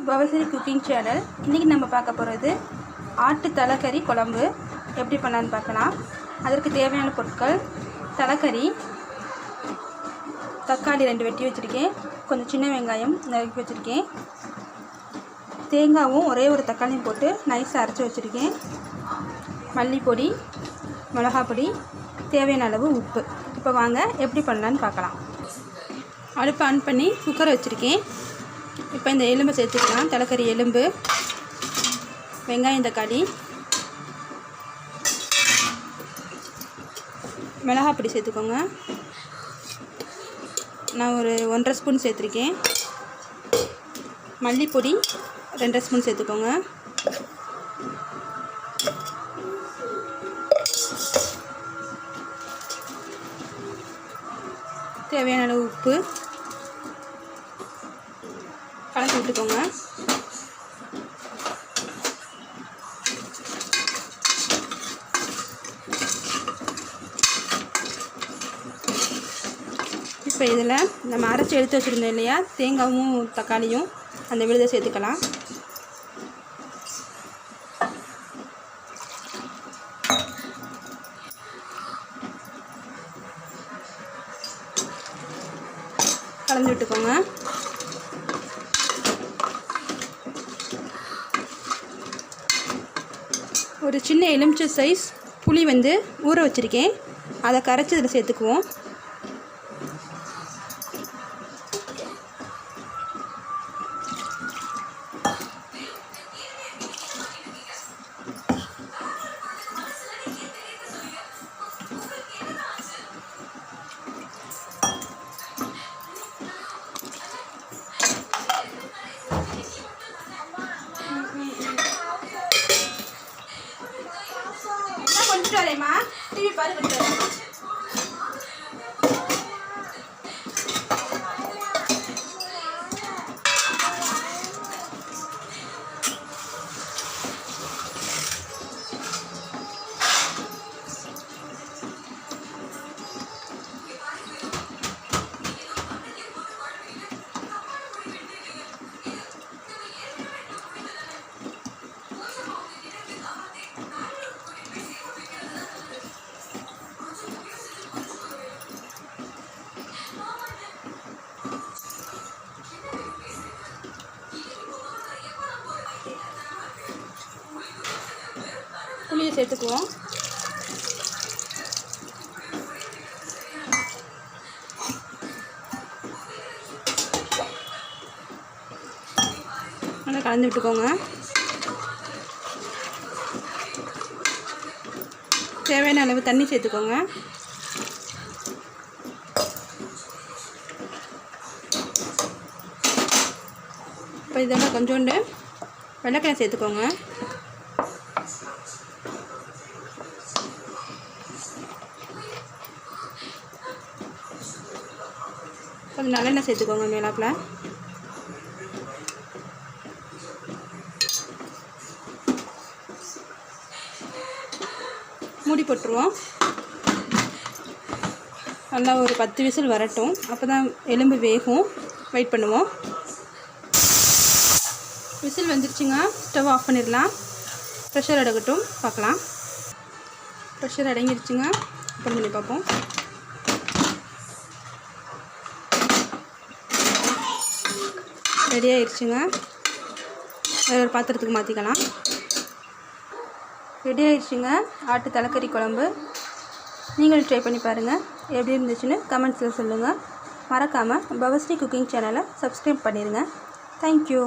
Bhavasri cooking channel. இன்றைக்கி நம்ம பார்க்க போகிறது ஆட்டு தலைக்கறி குழம்பு எப்படி பண்ணலான்னு பார்க்கலாம். அதற்கு தேவையான பொருட்கள்: தலைக்கறி, தக்காளி 2 வெட்டி வச்சுருக்கேன், கொஞ்சம் சின்ன வெங்காயம் நறுக்கி வச்சுருக்கேன், தேங்காயும் ஒரே ஒரு தக்காளியும் போட்டு நைஸாக அரைச்சி வச்சுருக்கேன், மல்லிப்பொடி, மிளகாப்பொடி, தேவையான அளவு உப்பு. இப்போ வாங்க எப்படி பண்ணலான்னு பார்க்கலாம். அடுப்பை ஆன் பண்ணி குக்கரை வச்சுருக்கேன். இப்போ இந்த எலும்பை சேர்த்துக்கலாம். தலைக்கறி எலும்பு, வெங்காயம், தக்காளி, மிளகாப்பொடி சேர்த்துக்கோங்க. நான் ஒரு 1.5 ஸ்பூன் சேர்த்துருக்கேன். மல்லிப்பொடி 2 ஸ்பூன் சேர்த்துக்கோங்க. தேவையான அளவு உப்பு கலந்து விட்டுக்கோங்க. இப்போ இதில் நம்ம அரைச்சி எடுத்து வச்சுருந்தோம் இல்லையா, தேங்காயும் தக்காளியும், அந்த விழுதை சேர்த்துக்கலாம். கலந்து விட்டுக்கோங்க. ஒரு சின்ன எலுமிச்சை சைஸ் புளி ஊற வச்சுருக்கேன், அதை கரைச்சி இதில் சேர்த்துக்குவோம். கொஞ்சம் வரேம்மா, டிவி பாரு. கொஞ்சம் வரேம்மா. புளியை சேர்த்துக்குவோம். நல்லா கலந்து விட்டுக்கோங்க. தேவையான அளவு தண்ணி சேர்த்துக்கோங்க. இப்போ இதோட கொஞ்சோண்டு வெள்ளைக்காய் சேர்த்துக்கோங்க. கொஞ்சம் நல்லெண்ணெய் சேர்த்துக்கோங்க மேலாப்பில். மூடி போட்டுருவோம். நல்லா ஒரு 10 விசில் வரட்டும், அப்போ தான் எலும்பு வேகும். வெயிட் பண்ணுவோம். விசில் வந்துருச்சுங்க. ஸ்டவ் ஆஃப் பண்ணிடலாம். ப்ரெஷர் அடங்கட்டும், பார்க்கலாம். ப்ரெஷர் அடங்கிடுச்சுங்க. ஓப்பன் பண்ணி பார்ப்போம். ரெடி ஆயிடுச்சுங்க. வேறு ஒரு பாத்திரத்துக்கு மாற்றிக்கலாம். ரெடி ஆயிடுச்சுங்க ஆட்டு தலைக்கறி குழம்பு. நீங்களும் ட்ரை பண்ணி பாருங்கள். எப்படி இருந்துச்சுன்னு கமெண்ட்ஸில் சொல்லுங்கள். மறக்காமல் பவஸ்ரீ குக்கிங் சேனலை சப்ஸ்கிரைப் பண்ணிடுங்க. தேங்க்யூ.